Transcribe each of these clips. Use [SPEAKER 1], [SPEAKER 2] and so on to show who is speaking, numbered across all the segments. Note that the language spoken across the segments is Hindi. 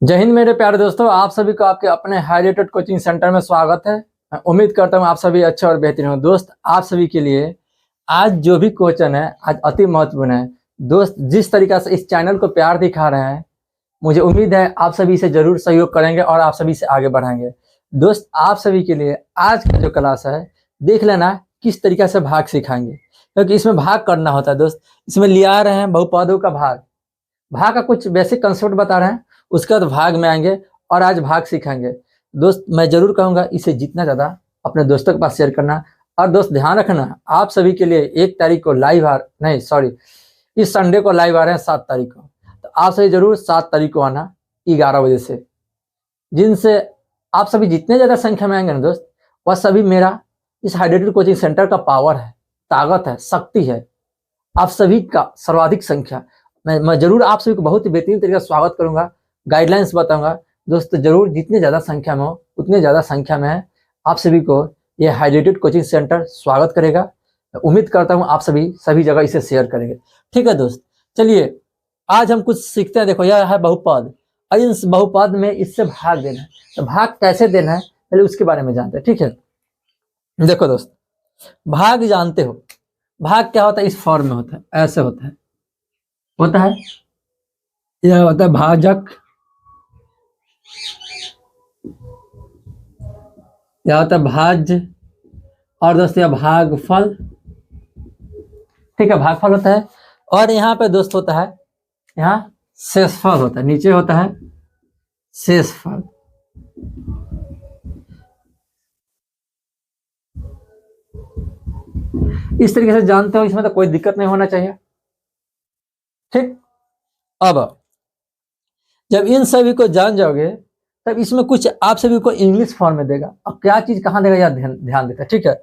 [SPEAKER 1] जय हिंद मेरे प्यारे दोस्तों, आप सभी को आपके अपने हाईलाइटेड कोचिंग सेंटर में स्वागत है। मैं उम्मीद करता हूं आप सभी अच्छे और बेहतरीन हो। दोस्त, आप सभी के लिए आज जो भी क्वेश्चन है आज अति महत्वपूर्ण है। दोस्त, जिस तरीका से इस चैनल को प्यार दिखा रहे हैं, मुझे उम्मीद है आप सभी से जरूर सहयोग करेंगे और आप सभी से आगे बढ़ाएंगे। दोस्त, आप सभी के लिए आज का जो क्लास है, देख लेना किस तरीके से भाग सिखाएंगे, क्योंकि इसमें भाग करना होता है। दोस्त, इसमें लिया रहे हैं बहुपदों का भाग का कुछ बेसिक कंसेप्ट बता रहे हैं, उसके बाद भाग में आएंगे और आज भाग सीखेंगे। दोस्त, मैं जरूर कहूंगा इसे जितना ज्यादा अपने दोस्तों के पास शेयर करना। और दोस्त ध्यान रखना, आप सभी के लिए 1 तारीख को लाइव इस संडे को लाइव आ रहे हैं 7 तारीख को। तो आप सभी जरूर 7 तारीख को आना 11 बजे से। जिनसे आप सभी जितने ज्यादा संख्या में आएंगे ना दोस्त, वह सभी मेरा इस हाईलाइटेड कोचिंग सेंटर का पावर है, ताकत है, शक्ति है। आप सभी का सर्वाधिक संख्या मैं जरूर आप सभी को बहुत ही बेहतरीन तरीके से स्वागत करूंगा, गाइडलाइंस बताऊंगा। दोस्तों, जरूर जितने ज़्यादा संख्या में हो उतने ज़्यादा संख्या में है आप सभी को ये हाईलाइटेड कोचिंग सेंटर स्वागत करेगा। मैं उम्मीद करता हूं आप सभी जगह इसे शेयर करेंगे। ठीक है दोस्त, चलिए आज हम कुछ सीखते हैं। देखो, यह है बहुपद और इस बहुपद में इससे भाग देना है। तो भाग कैसे देना है पहले उसके बारे में जानते हैं। ठीक है, देखो दोस्त, भाग जानते हो, भाग क्या होता है? इस फॉर्म में होता है, ऐसे होता है यह होता है भाजक, यह होता है भाज्य, और दोस्तों यह भागफल। ठीक है, भागफल होता है। और यहाँ पे दोस्त होता है, यहाँ शेषफल होता है, नीचे होता है शेषफल। इस तरीके से जानते हो, इसमें तो कोई दिक्कत नहीं होना चाहिए। ठीक, अब जब इन सभी को जान जाओगे तब इसमें कुछ आप सभी को इंग्लिश फॉर्म में देगा। अब क्या चीज कहाँ देगा, यह ध्यान देगा। ठीक है,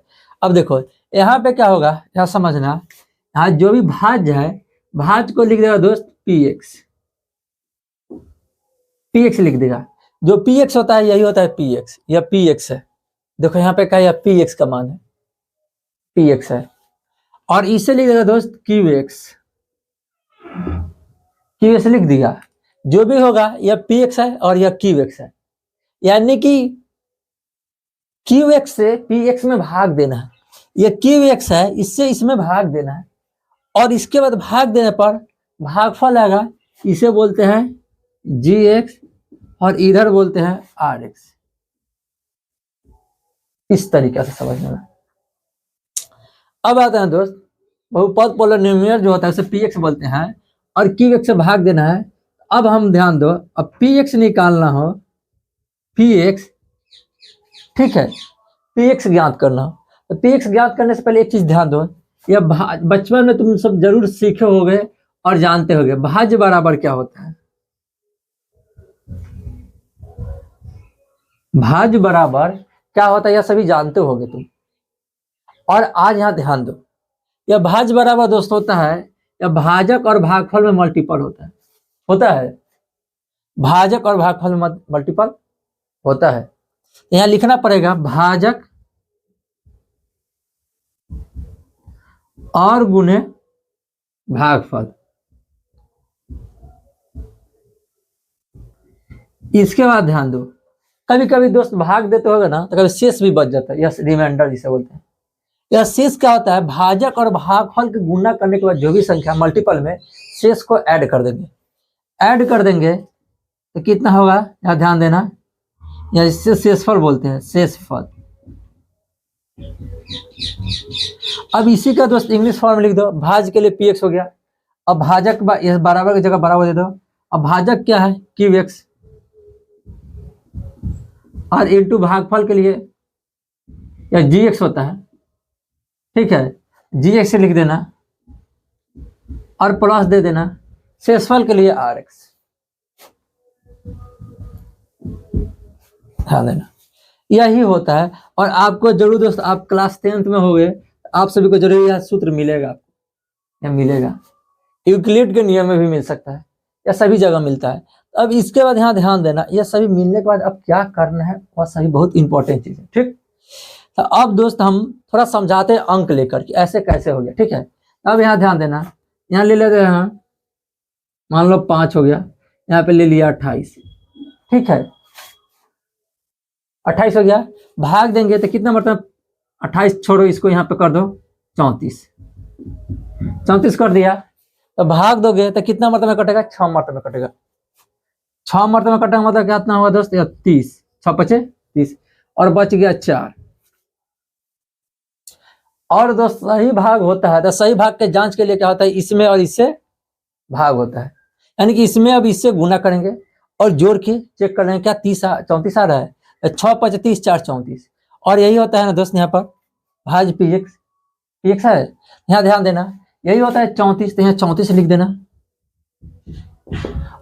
[SPEAKER 1] अब देखो यहाँ पे क्या होगा, यह समझना। यहाँ जो भी भाज्य है, भाज्य को लिख देगा दोस्त px लिख देगा। जो px होता है यही होता है px, यह px है। देखो यहाँ पे क्या, यह px का मान है, px है। और इसे लिख देगा दोस्त qx लिख दिया। जो भी होगा यह px है और यह qx है, यानी कि qx से px में भाग देना है। यह qx है, इससे इसमें भाग देना है, और इसके बाद भाग देने पर भागफल आएगा। इसे बोलते हैं gx और इधर बोलते हैं rx। इस तरीके से समझना है। अब आते हैं दोस्त, बहुपद पोलिनोमियल जो होता है उसे px बोलते हैं, और qx से भाग देना है। अब हम ध्यान दो, अब px निकालना हो, px, ठीक है, px ज्ञात करना हो। तो px ज्ञात करने से पहले एक चीज ध्यान दो, यह बचपन में तुम सब जरूर सीखे होगे और जानते होगे, भाज्य बराबर क्या होता है। भाज्य बराबर क्या होता है यह सभी जानते होगे तुम। और आज यहाँ ध्यान दो, यह भाज्य बराबर दोस्त होता है, यह भाजक और भागफल में मल्टीपल होता है। भाजक और भागफल में मल्टीपल होता है। यहाँ लिखना पड़ेगा भाजक और गुणे भागफल। इसके बाद ध्यान दो, कभी कभी दोस्त भाग देते होगा ना, तो कभी शेष भी बच जाता है, यह रिमाइंडर जिसे बोलते हैं। यह शेष क्या होता है, भाजक और भागफल के गुणा करने के बाद जो भी संख्या मल्टीपल में, शेष को ऐड कर देंगे तो कितना होगा, यहाँ ध्यान देना, या इससे शेषफल बोलते हैं, शेषफल। अब इसी का दोस्त इंग्लिश फॉर्म लिख दो, भाज्य के लिए px हो गया। अब भाजक बराबर की जगह बराबर दे दो। अब भाजक क्या है, qx, और इनटू भागफल के लिए या gx होता है। ठीक है, gx से लिख देना और प्लस दे देना, शेषफल के लिए rx। ध्यान देना, यही होता है। और आपको जरूर दोस्त, आप क्लास 10th में हो गए, आप सभी को जरूर यह सूत्र मिलेगा, आपको यह मिलेगा। यूक्लिड के नियम में भी मिल सकता है, यह सभी जगह मिलता है। अब इसके बाद यहाँ ध्यान देना, यह सभी मिलने के बाद अब क्या करना है वह सभी बहुत इंपॉर्टेंट चीज है। ठीक, तो अब दोस्त हम थोड़ा समझाते हैं अंक लेकर कि ऐसे कैसे हो गया। ठीक है, अब यहाँ ध्यान देना, यहाँ ले लेते हैं, मान लो 5 हो गया, यहाँ पे ले लिया 28। ठीक है, 28 हो गया। भाग देंगे तो कितना मतलब 28 छोड़ो, इसको यहाँ पे कर दो 34, 34 कर दिया। तो भाग दोगे तो कितना मरतबे कटेगा, 6 मरतबे कटेगा। 6 मरतबे कटेगा मतलब कितना होगा दोस्त, 30, 6 पचे 30, और बच गया 4। और दोस्त सही भाग होता है तो सही भाग के जांच के लिए क्या होता है, इसमें और इससे भाग होता है, यानी कि इसमें अब इससे गुना करेंगे और जोड़ के चेक कर लेंगे क्या 30 34 आ रहा है, 6 5 30 4 34। और यही होता है ना दोस्त, यहाँ पर भाज px, px है, यहाँ ध्यान देना यही होता है 34, तो यहाँ 34 लिख देना।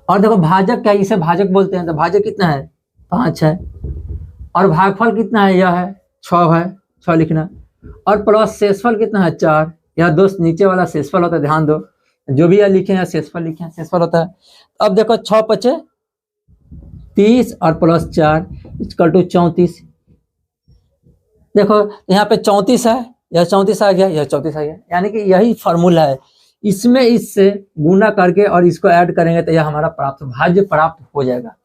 [SPEAKER 1] और देखो भाजक क्या है, इसे भाजक बोलते हैं, तो भाजक कितना है 5 है, और भागफल कितना है, यह है 6 है, 6 लिखना, और प्लस शेषफल कितना है 4। यह दोस्त नीचे वाला शेषफल होता है, ध्यान दो, जो भी यह लिखे हैं शेषफल लिखे, शेषफल होता है। अब देखो 6 5 30 और प्लस 4 इक्वल टू 34। देखो यहाँ पे 34 है, यह 34 आ गया, यह 34 आ गया, यानी कि यही फॉर्मूला है, इसमें इससे गुना करके और इसको ऐड करेंगे तो यह हमारा प्राप्त भाज्य प्राप्त हो जाएगा।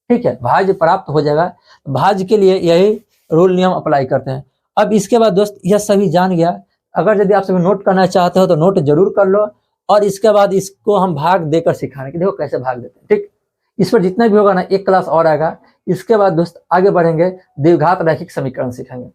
[SPEAKER 1] ठीक है, भाज्य प्राप्त हो जाएगा। भाज्य के लिए यही रूल नियम अप्लाई करते हैं। अब इसके बाद दोस्त यह सभी जान गया, अगर यदि आप सभी नोट करना चाहते हो तो नोट जरूर कर लो, और इसके बाद इसको हम भाग देकर सिखाने की, देखो कैसे भाग देते हैं। ठीक, इस पर जितना भी होगा ना एक क्लास और आएगा। इसके बाद दोस्त आगे बढ़ेंगे, द्विघात रैखिक समीकरण सीखेंगे।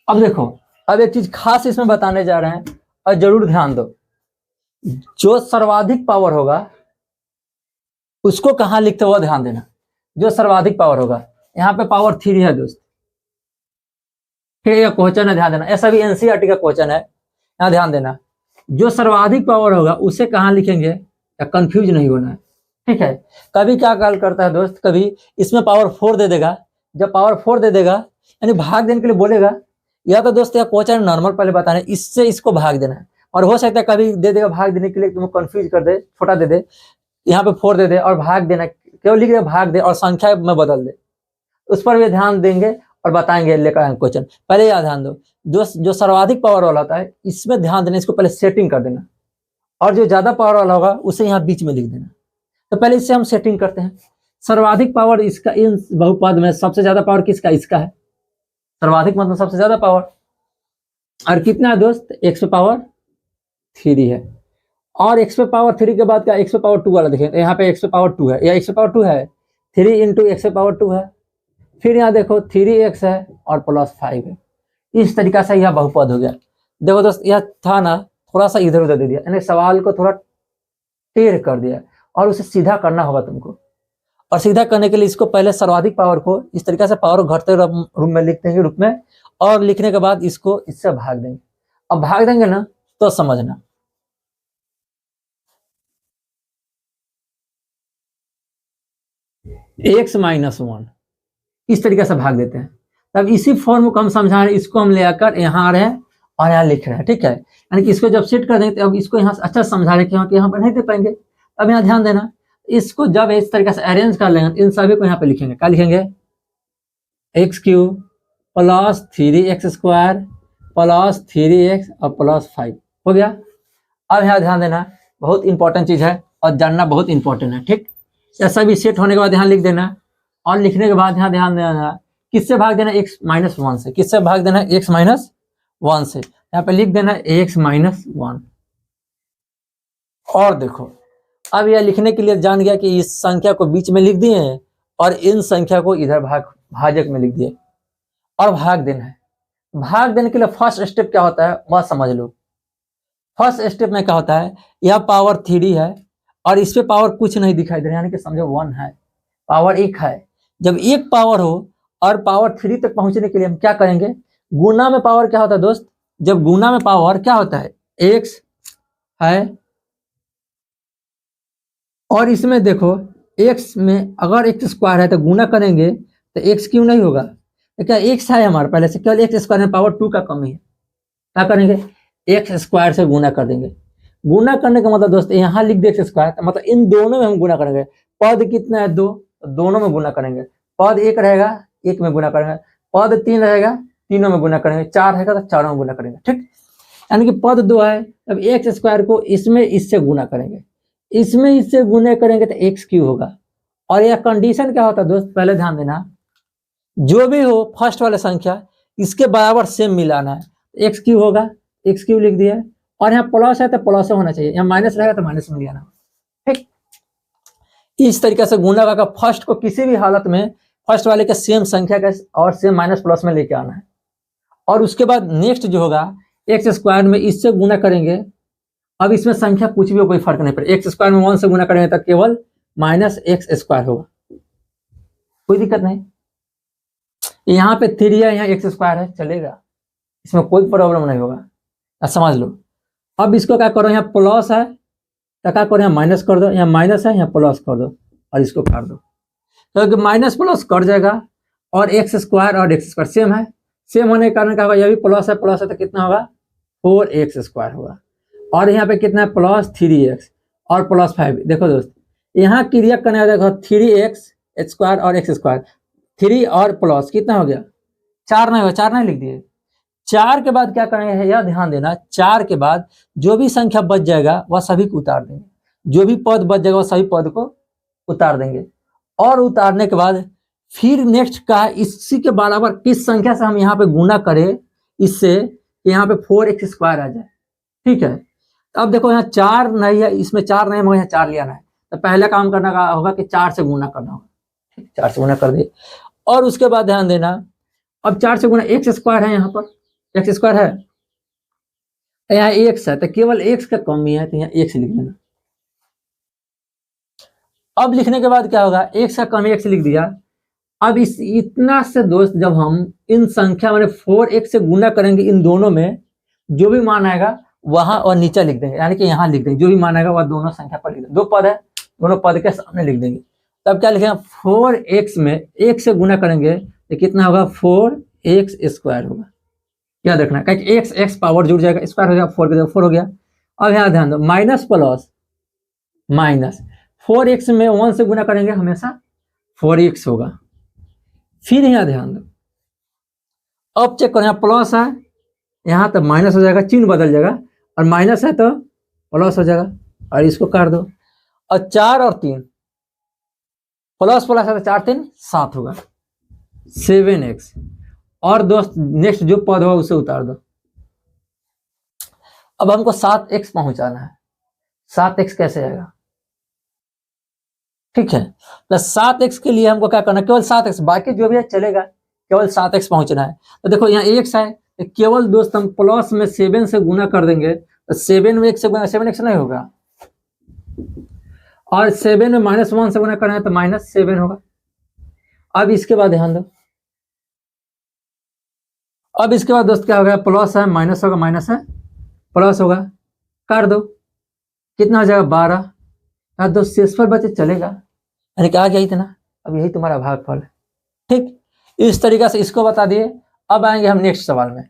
[SPEAKER 1] अब देखो, अब एक चीज खास इसमें बताने जा रहे हैं और जरूर ध्यान दो, जो सर्वाधिक पावर होगा उसको कहां लिखते हो ध्यान देना। जो सर्वाधिक पावर होगा, यहाँ पे पावर 3 है दोस्त, ठीक है, क्वेश्चन है ध्यान देना, ऐसा भी एनसीईआरटी का क्वेश्चन है, यहाँ ध्यान देना। जो सर्वाधिक पावर होगा उसे कहां लिखेंगे, या कंफ्यूज नहीं होना है। ठीक है, कभी क्या कॉल करता है दोस्त, कभी इसमें पावर 4 दे देगा, जब पावर 4 दे देगा यानी भाग देने के लिए बोलेगा, या तो दोस्त यह क्वेश्चन नॉर्मल पहले बताना है, इससे इसको भाग देना है। और हो सकता है कभी दे देगा भाग देने के लिए, तुमको कंफ्यूज कर दे, छोटा दे दे, यहाँ पे 4 दे दे और भाग देना, केवल लिख दे भाग दे और संख्या में बदल दे, उस पर भी ध्यान देंगे और बताएंगे लेकर क्वेश्चन। पहले याद ध्यान दो, जो सर्वाधिक पावर वाला होता है इसमें ध्यान देना, इसको पहले सेटिंग कर देना, और जो ज्यादा पावर वाला होगा उसे यहाँ बीच में लिख देना। तो पहले इससे हम सेटिंग करते हैं। सर्वाधिक पावर इसका, इन बहुपद में सबसे ज्यादा पावर किसका, इसका है, सर्वाधिक मतलब सबसे ज्यादा पावर। और कितना है दोस्त, x पे पावर 3 है, और x पे पावर 3 के बाद क्या x पे पावर 2 वाला देखें, यहाँ पे x पे पावर 2 है, या x पे पावर 2 है, 3 इंटू x पे पावर 2 है, फिर यहाँ देखो 3x है और प्लस 5 है। इस तरीका से यह बहुपद हो गया। देखो दोस्त यह था ना, थोड़ा सा इधर उधर दे दिया, यानी सवाल को थोड़ा टेढ़ कर दिया, और उसे सीधा करना होगा तुमको। और सीधा करने के लिए इसको पहले सर्वाधिक पावर को इस तरीके से पावर घटते रूप में लिख देंगे, रूप में, और लिखने के बाद इसको इससे भाग देंगे। अब भाग देंगे ना तो समझना, x माइनस 1 इस तरीके से भाग देते हैं। तब इसी फॉर्म को हम समझा रहे हैं, इसको हम ले आकर यहाँ आ रहे हैं और यहाँ लिख रहे हैं। ठीक है, यानी कि इसको जब सेट कर देंगे तो अब इसको यहाँ अच्छा समझा रहे हैं कि यहाँ पर नहीं दे पाएंगे। अब यहाँ ध्यान देना, इसको जब इस तरीके से अरेंज कर लेंगे, इन सभी को यहाँ पे लिखेंगे, क्या लिखेंगे, x cube plus 3x square plus 3x और प्लस 5 हो गया। अब यहाँ ध्यान देना, बहुत इंपॉर्टेंट चीज है और जानना बहुत इंपॉर्टेंट है। ठीक, ऐसा भी सेट होने के बाद यहाँ लिख देना, और लिखने के बाद यहाँ ध्यान देना किससे भाग देना, x माइनस 1 से, किससे भाग देना, x माइनस 1 से, यहाँ पे लिख देना x माइनस 1। और देखो अब यह लिखने के लिए जान गया कि इस संख्या को बीच में लिख दिए और इन संख्या को इधर भाजक में लिख दिए, और भाग देना है। भाग देने के लिए फर्स्ट स्टेप क्या होता है वह समझ लो। फर्स्ट स्टेप में क्या होता है, यह पावर 3 है और इस पे पावर कुछ नहीं दिखाई दे रहा, यानी कि समझो 1 है, पावर 1 है। जब एक पावर हो और पावर 3 तक पहुंचने के लिए हम क्या करेंगे, गुना में पावर क्या होता है दोस्त, जब गुना में पावर क्या होता है, x है, और इसमें देखो x में अगर x स्क्वायर है तो गुना करेंगे तो x क्यों नहीं होगा, तो क्या x है हमारे पहले से, केवल x स्क्वायर में पावर 2 का कमी है, क्या करेंगे, x स्क्वायर से गुना कर देंगे। गुना करने का मतलब दोस्त यहाँ लिख दे एक्स स्क्वायर, मतलब इन दोनों में हम गुना करेंगे। पद कितना है 2, तो दोनों में गुना करेंगे। पद 1 रहेगा, 1 में गुना करेंगे। पद 3 रहेगा, तीनों में गुना करेंगे। 4 रहेगा तो चारों में गुना करेंगे। ठीक, यानी कि पद 2 है, अब एक्स स्क्वायर को इसमें इससे गुना करेंगे, इसमें इससे गुना करेंगे तो एक्स क्यू होगा। और यह कंडीशन क्या होता है दोस्त, पहले ध्यान देना, जो भी हो फर्स्ट वाला संख्या इसके बराबर सेम मिलाना है। एक्स क्यू होगा, एक्स क्यू लिख दिया, और यहाँ प्लस है तो प्लस होना चाहिए, यहाँ माइनस रहेगा तो माइनस में ले आना। ठीक, इस तरीके से गुणा का फर्स्ट को किसी भी हालत में फर्स्ट वाले के सेम संख्या का और सेम माइनस प्लस में लेके आना है। और उसके बाद नेक्स्ट जो होगा एक्स स्क्वायर में इससे गुना करेंगे। अब इसमें संख्या कुछ भी हो, कोई फर्क नहीं पड़े, एक्स स्क्वायर में 1 से गुना करेंगे तो केवल माइनस एक्स स्क्वायर होगा, कोई दिक्कत नहीं। यहाँ पे 3 है, यहाँ एक्स स्क्वायर है, चलेगा, इसमें कोई प्रॉब्लम नहीं होगा, समझ लो। अब इसको क्या करो, यहाँ प्लस है तो क्या करो, यहाँ माइनस कर दो, यहाँ माइनस है यहाँ प्लस कर दो, और इसको काट दो, तो माइनस प्लस कट जाएगा। और एक्स स्क्वायर और एक्स स्क्वायर सेम है, सेम होने के कारण क्या होगा, यह भी प्लस है, प्लस है तो कितना होगा 4x स्क्वायर होगा। और यहाँ पे कितना है प्लस 3x और प्लस 5। देखो दोस्त, यहाँ क्रिया करने का देखो 3x स्क्वायर और एक्स स्क्वायर, 3 और प्लस कितना हो गया 4, नहीं होगा, 4 नहीं लिख दिए। 4 के बाद क्या करेंगे, यह ध्यान देना, 4 के बाद जो भी संख्या बच जाएगा वह सभी को उतार देंगे, जो भी पद बच जाएगा वह सभी पद को उतार देंगे। और उतारने के बाद फिर नेक्स्ट का इसी के बराबर किस संख्या से हम यहाँ पे गुना करें, इससे यहाँ पे 4x स्क्वायर आ जाए। ठीक है, अब देखो यहाँ 4 नहीं है, इसमें 4 नहीं, मगर यहाँ 4 ले आना है, तो पहले काम करना का होगा कि 4 से गुना करना होगा। ठीक, 4 से गुना कर दे। और उसके बाद ध्यान देना, अब 4 से गुना एक्स स्क्वायर है, यहाँ पर एक्स स्क्वायर है, यहाँ एक्स है, तो केवल एक्स का कमी है, तो यहाँ एक्स लिख देना। अब लिखने के बाद क्या होगा, एक्स का कमी एक्स लिख दिया। अब इस इतना से दोस्त जब हम इन संख्या मैंने 4x से गुना करेंगे, इन दोनों में जो भी मान आएगा वहां और नीचे लिख देंगे, यानी कि यहाँ लिख देंगे, जो भी मान आएगा वह दोनों संख्या पर लिख देंगे। 2 पद है, दोनों पद के सामने लिख देंगे। तब क्या लिखेंगे, 4x में 1 से गुना करेंगे तो कितना होगा 4x स्क्वायर होगा। याद रखना, क्योंकि x पावर जुड़ जाएगा, स्क्वायर हो गया, 4 के 4 हो गया। अब यहाँ ध्यान दो, माइनस प्लस माइनस, 4x में 1 से गुना करेंगे हमेशा 4x होगा। फिर यहाँ ध्यान दो, अब चेक करो, यहाँ प्लस है, यहाँ तो माइनस हो जाएगा, चिन्ह बदल जाएगा, और माइनस है तो प्लस हो जाएगा, और इसको काट दो। और 4 और 3 प्लस प्लस है तो 4 3 7 होगा, 7x। और दोस्त नेक्स्ट जो पद होगा उसे उतार दो। अब हमको 7x पहुंचाना है, 7x कैसे आएगा, ठीक है, तो 7x के लिए हमको क्या करना है, केवल 7x, बाकी जो भी है चलेगा, केवल 7x पहुंचना है। तो देखो यहाँ x है, तो केवल दोस्त हम प्लस में 7 से गुना कर देंगे, तो 7 में 1 से गुना, 7x नहीं होगा, और 7 में -1 से गुना करना है तो -7 होगा। अब इसके बाद ध्यान दो, अब इसके बाद दोस्त क्या होगा, प्लस है माइनस होगा, माइनस है प्लस होगा, काट दो, कितना हो जाएगा 12। दोस्त शेष पर बचे चलेगा, यानी कि आ गया इतना। अब यही तुम्हारा भागफल है। ठीक, इस तरीके से इसको बता दिए। अब आएंगे हम नेक्स्ट सवाल में।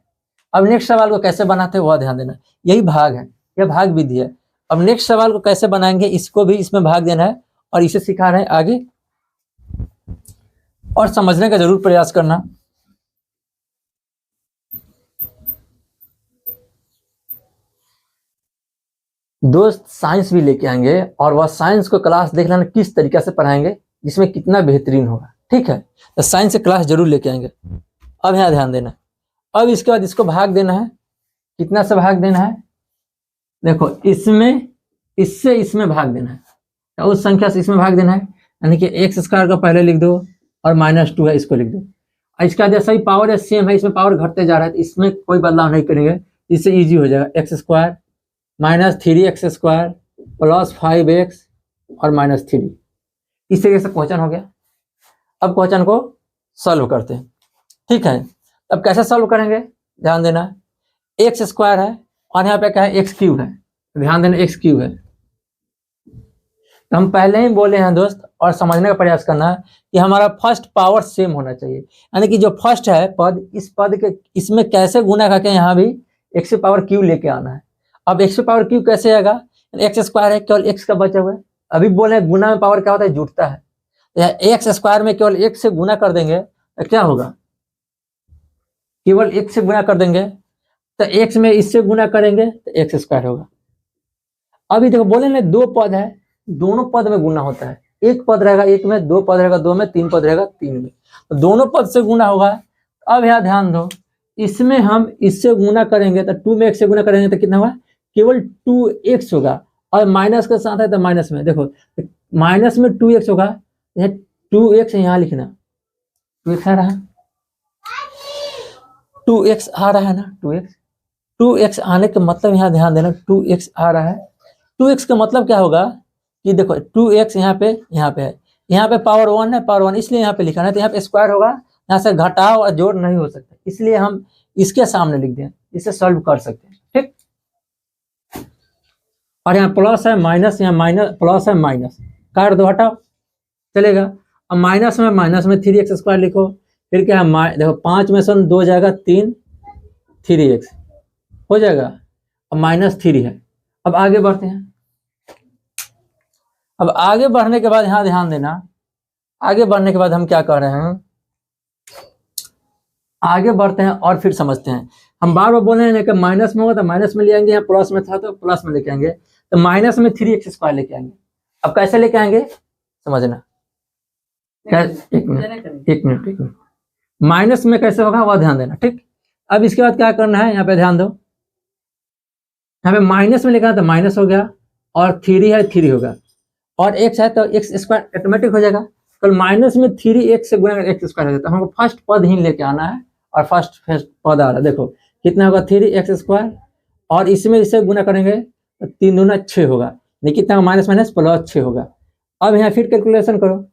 [SPEAKER 1] अब नेक्स्ट सवाल को कैसे बनाते हैं वह ध्यान देना, यही भाग है, यह भाग विधि है। अब नेक्स्ट सवाल को कैसे बनाएंगे इसको भी इसमें भाग देना है, और इसे सिखा रहे हैं आगे, और समझने का जरूर प्रयास करना। दोस्त साइंस भी लेके आएंगे, और वह साइंस को क्लास देख लेना किस तरीके से पढ़ाएंगे, जिसमें कितना बेहतरीन होगा। ठीक है, तो साइंस से क्लास जरूर लेके आएंगे। अब यहाँ ध्यान देना, अब इसके बाद इसको भाग देना है, कितना से भाग देना है, देखो इसमें इससे इसमें भाग देना है, तो उस संख्या से इसमें भाग देना है, यानी कि एक्स स्क्वायर को पहले लिख दो, और -2 है इसको लिख दो। इसका जैसा ही पावर है सेम है, इसमें पावर घटते जा रहा है, तो इसमें कोई बदलाव नहीं करेंगे, इससे ईजी हो जाएगा। X square -3x square plus 5x और -3, इस तरीके से क्वेश्चन हो गया। अब क्वेश्चन को सॉल्व करते हैं। ठीक है, अब कैसे सॉल्व करेंगे ध्यान देना, एक्स स्क्वायर है और यहाँ पे क्या है एक्स क्यूब है, ध्यान देना एक्स क्यूब है। तो हम पहले ही बोले हैं दोस्त, और समझने का प्रयास करना है कि हमारा फर्स्ट पावर सेम होना चाहिए, यानी कि जो फर्स्ट है पद, इस पद के इसमें कैसे गुना करके यहाँ भी एक्स की पावर क्यू लेके आना है। अब एक्स पे पावर क्यू कैसे आएगा, एक्स स्क्वायर है, केवल एक्स का बचा हुआ है। अभी बोले गुना में पावर क्या होता है, जुटता है। एक्स स्क्वायर में केवल एक से गुना कर देंगे तो क्या होगा, केवल एक से गुना कर देंगे तो एक्स में इससे गुना करेंगे तो एक्स स्क्वायर होगा। अभी देखो बोले ना दो पद है, दोनों पद में गुना होता है, एक पद रहेगा एक में, दो पद रहेगा दो में, तीन पद रहेगा तीन में, तो दोनों पद से गुना होगा। अब यहाँ ध्यान दो, इसमें हम इससे गुना करेंगे तो 2 में 1 से गुना करेंगे तो कितना होगा, केवल 2x होगा। और माइनस के साथ है तो माइनस में, देखो माइनस में 2x होगा, 2x यहाँ लिखना, 2x आ रहा है, 2x आ रहा है ना, 2x आने का मतलब यहाँ ध्यान देना, 2x आ रहा है। 2x का मतलब क्या होगा कि देखो 2x यहाँ पे है, यहाँ पे पावर 1 है, पावर 1 इसलिए यहाँ पे लिखा है, तो यहाँ पे स्क्वायर होगा, यहाँ से घटाव और जोड़ नहीं हो सकता, इसलिए हम इसके सामने लिख दें, इसे सॉल्व कर सकते हैं, ठीक। और यहाँ प्लस है माइनस, यहाँ माइनस प्लस है माइनस, काट दो हटाओ चलेगा। अब माइनस में 3x स्क्वायर लिखो, फिर क्या है, देखो 5 में से 2 जाएगा 3, 3x हो जाएगा, अब -3 है। अब आगे बढ़ते हैं, अब आगे बढ़ने के बाद यहाँ ध्यान देना, आगे बढ़ने के बाद हम क्या कर रहे हैं, आगे बढ़ते हैं और फिर समझते हैं। हम बार बार बोल रहे हैं कि माइनस में होगा तो माइनस में ले आएंगे, यहाँ प्लस में था तो प्लस में लेके आएंगे, तो माइनस में 3x स्क्वायर लेके आएंगे। अब कैसे लेके आएंगे समझना, एक मिनट, माइनस में कैसे होगा वह ध्यान देना, ठीक। अब इसके बाद क्या करना है, यहाँ पे ध्यान दो, यहाँ पे माइनस में लिखा है तो माइनस हो गया, और 3 है 3 होगा, और x है तो एक्स स्क्वायर ऑटोमेटिक हो जाएगा। कल माइनस में 3x से गुणा एक्स स्क्वायर हो जाता है, हमको फर्स्ट पद ही लेके आना है, और फर्स्ट पद आ रहा है, देखो कितना होगा 3x स्क्वायर, और इसमें इसे गुना करेंगे तो 3 दूना 6 होगा, नहीं कितना माइनस माइनस प्लस 6 होगा। अब यहाँ फिर कैलकुलेशन करो,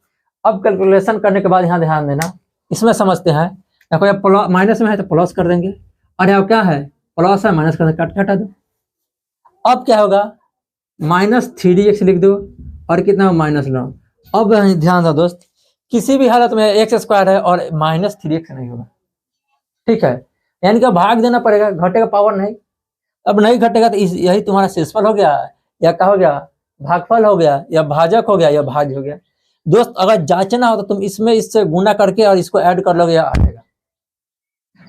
[SPEAKER 1] अब कैलकुलेशन करने के बाद यहाँ ध्यान देना, इसमें समझते हैं, देखो यहाँ माइनस में है तो प्लस कर देंगे, और यहाँ क्या है प्लस है माइनस कर देंगे, हटा दो। अब क्या होगा -3x लिख दो, और कितना -9। अब ध्यान दो दोस्त, किसी भी हालत में एक्स स्क्वायर है और -3x नहीं होगा, ठीक है, यानी कि भाग देना पड़ेगा, घटेगा पावर नहीं, अब नहीं घटेगा तो यही तुम्हारा शेषफल हो गया, या क्या हो गया भागफल हो गया, या भाजक हो गया, या भाज्य हो गया। दोस्त अगर जांचना हो तो तुम इसमें इससे गुना करके और इसको ऐड कर लोगे, या आ जाएगा,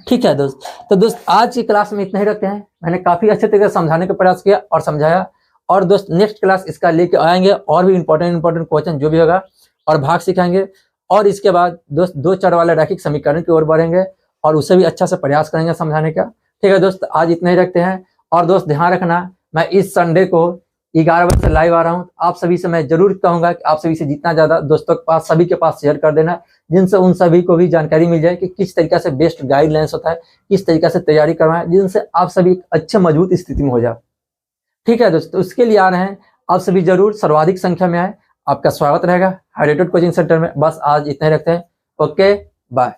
[SPEAKER 1] ठीक है दोस्त। तो दोस्त आज की क्लास में इतना ही रखते हैं, मैंने काफी अच्छे तरीके से समझाने का प्रयास किया और समझाया, और दोस्त नेक्स्ट क्लास इसका लेके आएंगे, और भी इंपॉर्टेंट क्वेश्चन जो भी होगा और भाग सिखाएंगे, और इसके बाद दोस्त 2 चर वाले रैखिक समीकरण की ओर बढ़ेंगे, और उसे भी अच्छा से प्रयास करेंगे समझाने का, ठीक है दोस्त। आज इतना ही रखते हैं, और दोस्त ध्यान रखना मैं इस संडे को 11 बजे से लाइव आ रहा हूँ, आप सभी से मैं जरूर कहूंगा कि आप सभी से जितना ज्यादा दोस्तों के पास सभी के पास शेयर कर देना, जिनसे उन सभी को भी जानकारी मिल जाए कि किस तरीके से बेस्ट गाइडलाइंस होता है, किस तरीके से तैयारी करवाएं, जिनसे आप सभी अच्छे मजबूत स्थिति में हो जाए, ठीक है दोस्तों। उसके लिए आ रहे हैं, आप सभी जरूर सर्वाधिक संख्या में आए, आपका स्वागत रहेगा हाईरेटेड कोचिंग सेंटर में। बस आज इतना ही रखते हैं, ओके बाय।